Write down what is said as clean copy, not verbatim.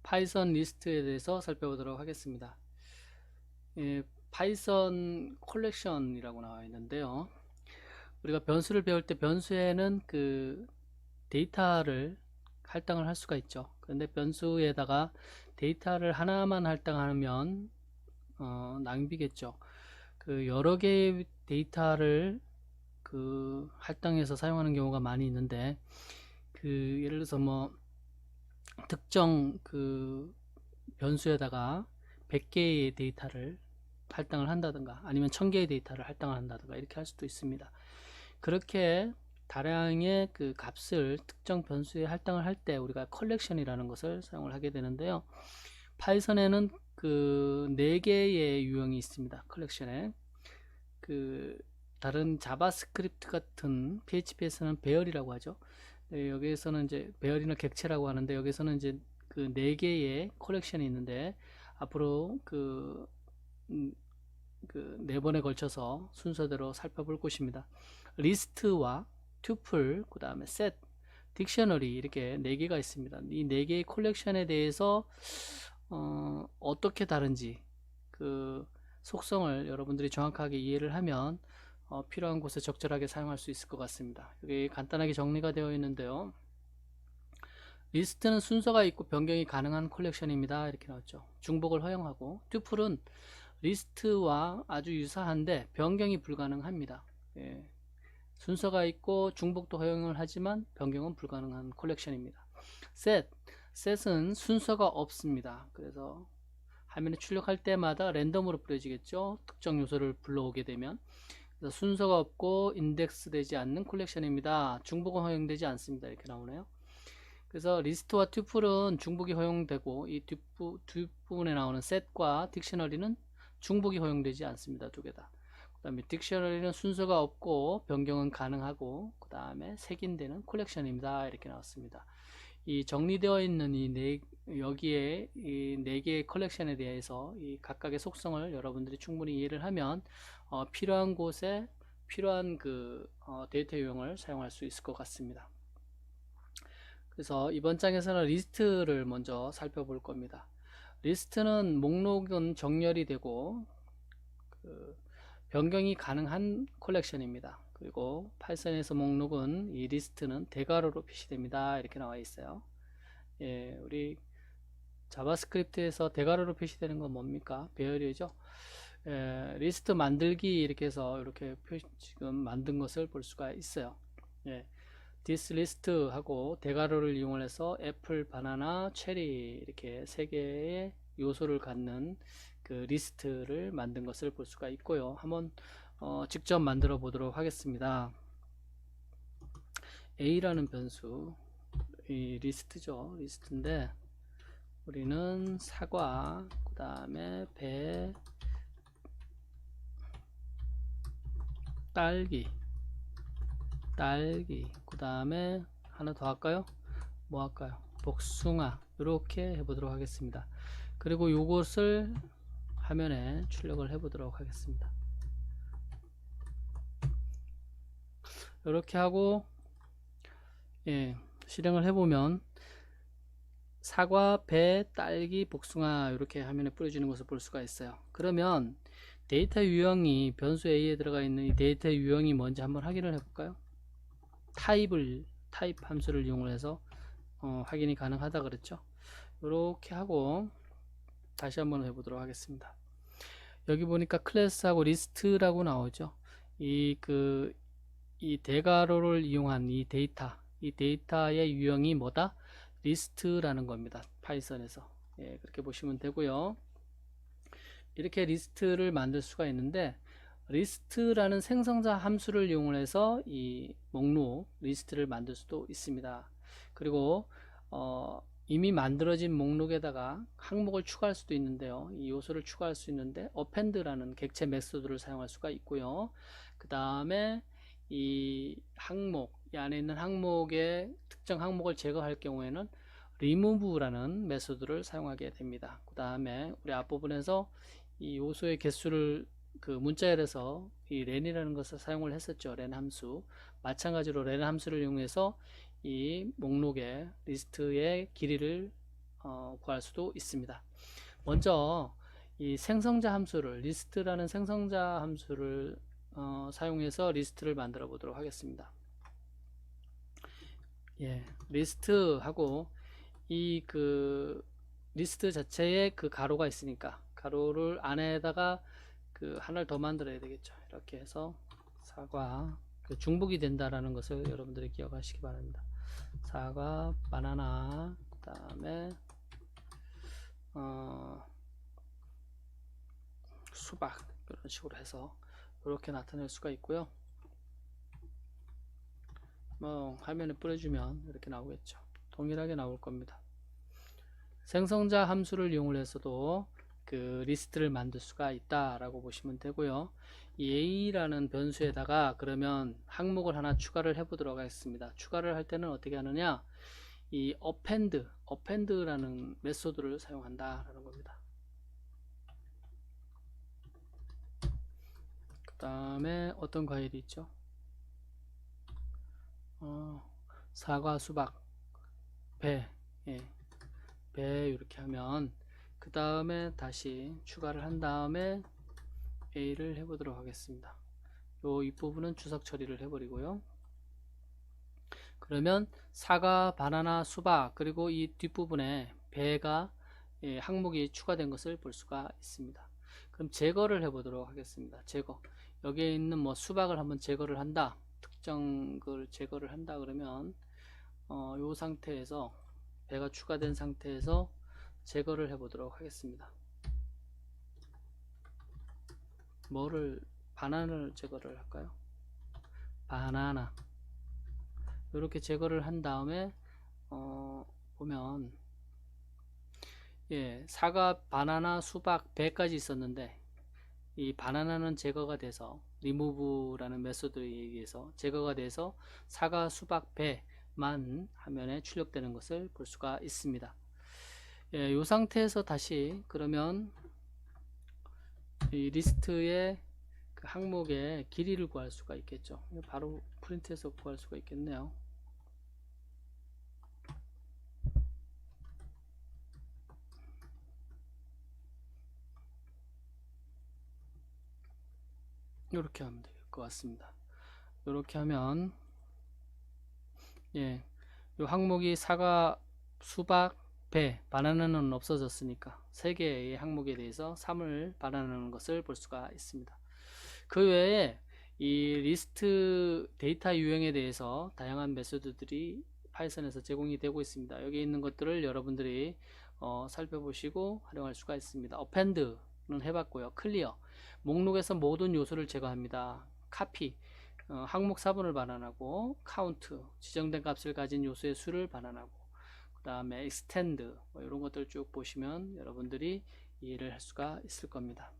파이썬 리스트에 대해서 살펴보도록 하겠습니다. 파이썬 컬렉션이라고 나와 있는데요. 우리가 변수를 배울 때 변수에는 그 데이터를 할당을 할 수가 있죠. 그런데 변수에다가 데이터를 하나만 할당하면 낭비겠죠. 그 여러 개의 데이터를 그 할당해서 사용하는 경우가 많이 있는데, 그 예를 들어서 뭐 특정 그 변수에다가 100개의 데이터를 할당을 한다든가 아니면 1000개의 데이터를 할당을 한다든가 이렇게 할 수도 있습니다. 그렇게 다량의 그 값을 특정 변수에 할당을 할 때 우리가 컬렉션이라는 것을 사용을 하게 되는데요. 파이썬에는 그 4개의 유형이 있습니다. 컬렉션에 그 다른 자바스크립트 같은 PHP에서는 배열이라고 하죠. 여기에서는 이제 배열이나 객체라고 하는데, 여기서는 이제 그 4개의 컬렉션이 있는데 앞으로 그 4번에 걸쳐서 순서대로 살펴볼 것입니다. 리스트와 튜플, 그 다음에 셋, 딕셔너리 이렇게 4개가 있습니다. 이 4개의 컬렉션에 대해서 어떻게 다른지 그 속성을 여러분들이 정확하게 이해를 하면 필요한 곳에 적절하게 사용할 수 있을 것 같습니다. 여기 간단하게 정리가 되어 있는데요. 리스트는 순서가 있고 변경이 가능한 컬렉션입니다. 이렇게 나왔죠. 중복을 허용하고, 튜플은 리스트와 아주 유사한데 변경이 불가능합니다. 예. 순서가 있고 중복도 허용을 하지만 변경은 불가능한 컬렉션입니다. 셋은 순서가 없습니다. 그래서 화면에 출력할 때마다 랜덤으로 뿌려지겠죠. 특정 요소를 불러오게 되면. 그래서 순서가 없고 인덱스 되지 않는 컬렉션입니다. 중복은 허용되지 않습니다. 이렇게 나오네요. 그래서 리스트와 튜플은 중복이 허용되고, 이 뒷부분에 나오는 셋과 딕셔너리는 중복이 허용되지 않습니다. 두 개 다. 그 다음에 딕셔너리는 순서가 없고 변경은 가능하고, 그 다음에 색인되는 컬렉션입니다. 이렇게 나왔습니다. 이 정리되어 있는 여기에 이 4개의 컬렉션에 대해서 이 각각의 속성을 여러분들이 충분히 이해를 하면 필요한 곳에 필요한 그 데이터 유형을 사용할 수 있을 것 같습니다. 그래서 이번 장에서는 리스트를 먼저 살펴볼 겁니다. 리스트는 목록은 정렬이 되고 그 변경이 가능한 컬렉션입니다. 그리고 파이썬에서 목록은 이 리스트는 대괄호로 표시됩니다. 이렇게 나와 있어요. 예, 우리 자바스크립트에서 대괄호로 표시되는 건 뭡니까? 배열이죠. 리스트 만들기 이렇게 해서 이렇게 지금 만든 것을 볼 수가 있어요. 예, this list 하고 대괄호를 이용해서 애플, 바나나, 체리 이렇게 3개의 요소를 갖는 그 리스트를 만든 것을 볼 수가 있고요. 한번 직접 만들어 보도록 하겠습니다. A라는 변수, 이 리스트죠. 리스트인데 우리는 사과, 그 다음에 배, 딸기, 그 다음에 하나 더 할까요? 뭐 할까요? 복숭아. 이렇게 해보도록 하겠습니다. 그리고 요것을 화면에 출력을 해보도록 하겠습니다. 이렇게 하고 실행을 해보면 사과, 배, 딸기, 복숭아 이렇게 화면에 뿌려지는 것을 볼 수가 있어요. 그러면 데이터 유형이 변수 A에 들어가 있는 이 데이터 유형이 뭔지 한번 확인을 해볼까요? 타입 함수를 이용해서 확인이 가능하다 그랬죠. 이렇게 하고 다시 한번 해보도록 하겠습니다. 여기 보니까 클래스하고 리스트라고 나오죠. 이 대괄호를 이용한 이 데이터의 유형이 뭐다? 리스트라는 겁니다. 파이썬에서. 예, 그렇게 보시면 되고요. 이렇게 리스트를 만들 수가 있는데, 리스트라는 생성자 함수를 이용해서 이 목록 리스트를 만들 수도 있습니다. 그리고 이미 만들어진 목록에다가 항목을 추가할 수도 있는데요. 이 요소를 추가할 수 있는데 append라는 객체 메소드를 사용할 수가 있고요. 그 다음에 이 항목, 이 안에 있는 항목의 특정 항목을 제거할 경우에는 remove라는 메소드를 사용하게 됩니다. 그 다음에 우리 앞부분에서 이 요소의 개수를 그 문자열에서 이 len이라는 것을 사용을 했었죠. len 함수. 마찬가지로 len 함수를 이용해서 이 목록의 리스트의 길이를 구할 수도 있습니다. 먼저 이 생성자 함수를 리스트라는 생성자 함수를 사용해서 리스트를 만들어 보도록 하겠습니다. 예, 리스트하고 이 리스트 자체에 그 가로가 있으니까 가로를 안에다가 하나를 더 만들어야 되겠죠. 이렇게 해서 사과 중복이 된다라는 것을 여러분들이 기억하시기 바랍니다. 사과, 바나나, 그 다음에 수박 이런 식으로 해서 이렇게 나타낼 수가 있고요. 뭐 화면에 뿌려주면 이렇게 나오겠죠. 동일하게 나올 겁니다. 생성자 함수를 이용을 해서도 리스트를 만들 수가 있다라고 보시면 되고요. 이 A라는 변수에다가 그러면 항목을 하나 추가를 해 보도록 하겠습니다. 추가를 할 때는 어떻게 하느냐, 이 append라는 메소드를 사용한다라는 겁니다. 그 다음에 어떤 과일이 있죠? 사과, 수박, 배, 예. 배 이렇게 하면 그 다음에 다시 추가를 한 다음에 A를 해보도록 하겠습니다. 요 윗부분은 주석 처리를 해버리고요. 그러면 사과, 바나나, 수박 그리고 이 뒷부분에 배가 항목이 추가된 것을 볼 수가 있습니다. 그럼 제거를 해보도록 하겠습니다. 제거. 여기에 있는 뭐 수박을 한번 제거를 한다. 특정 걸 제거를 한다 그러면 요 상태에서 배가 추가된 상태에서 제거를 해 보도록 하겠습니다. 바나나를 제거를 할까요? 바나나 이렇게 제거를 한 다음에 보면 사과, 바나나, 수박, 배까지 있었는데 이 바나나는 제거가 돼서 remove라는 메소드에 의해서 제거가 돼서 사과, 수박, 배만 화면에 출력되는 것을 볼 수가 있습니다. 이 상태에서 다시 그러면 이 리스트의 항목의 길이를 구할 수가 있겠죠. 바로 프린트해서 구할 수가 있겠네요. 이렇게 하면 될 것 같습니다. 이렇게 하면 이 항목이 사과, 수박, 배, 바나나는 없어졌으니까 3개의 항목에 대해서 3을 발행하는 것을 볼 수가 있습니다. 그 외에 이 리스트 데이터 유형에 대해서 다양한 메소드들이 파이썬에서 제공이 되고 있습니다. 여기 있는 것들을 여러분들이 살펴보시고 활용할 수가 있습니다. append는 해봤고요. 클리어, 목록에서 모든 요소를 제거합니다. 카피, 항목 4번을 반환하고, 카운트, 지정된 값을 가진 요소의 수를 반환하고, 그 다음에 extend, 이런 것들 쭉 보시면 여러분들이 이해를 할 수가 있을 겁니다.